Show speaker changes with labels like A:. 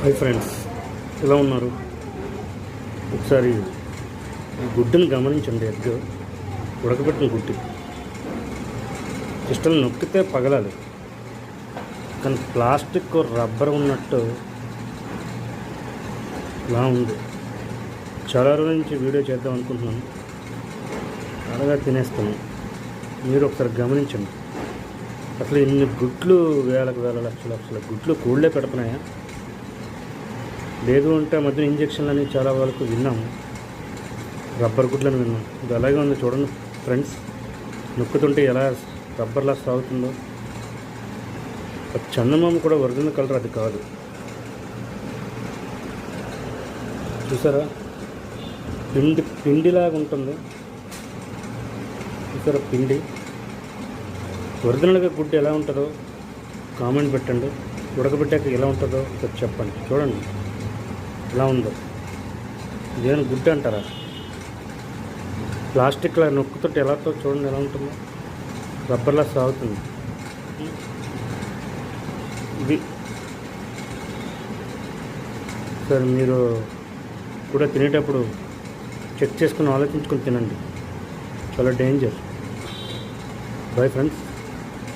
A: Hi friends, ఎలా ఉన్నారు? ఒకసారి గుడ్డును గమనించండి. ఎగ్ ఉడకబెట్టిన గుడ్డు ఇష్టం నొక్కితే పగలాలి, కానీ ప్లాస్టిక్ రబ్బర్ ఉన్నట్టు ఇలా ఉంది. చాలా రోజుల నుంచి వీడియో చేద్దాం అనుకుంటున్నాను, అలాగా తినేస్తాను. మీరు ఒకసారి గమనించండి. అసలు ఇన్ని గుడ్లు వేలకు వేల లక్షల గుడ్లు కోళ్ళే పెడుతున్నాయా? లేదు అంటే మధ్య ఇంజక్షన్లని చాలా వరకు విన్నాము, రబ్బర్ గుడ్లని విన్నాం. ఇది అలాగే ఉంది చూడండి ఫ్రెండ్స్, నొక్కుతుంటే ఎలా రబ్బర్లా సాగుతుందో. చందమామ కూడా ఒరిజినల్ కలర్ అది కాదు, చూసారా? పిండిలాగా ఉంటుంది, చూసారా? పిండి ఒరిజినల్గా గుడ్డు ఎలా ఉంటుందో కామెంట్ పెట్టండి. ఉడకబెట్టాక ఎలా ఉంటుందో చెప్పండి. చూడండి ఎలా ఉందో. ఇదేమైనా గుడ్డు అంటారా? ప్లాస్టిక్లా నొక్కుతుంటే ఎలాతో చూడండి ఎలా ఉంటుందో, రబ్బర్లా సాగుతుంది. ఇది సరే, మీరు కూడా తినేటప్పుడు చెక్ చేసుకుని ఆలోచించుకొని తినండి, చాలా డేంజర్. Bye friends.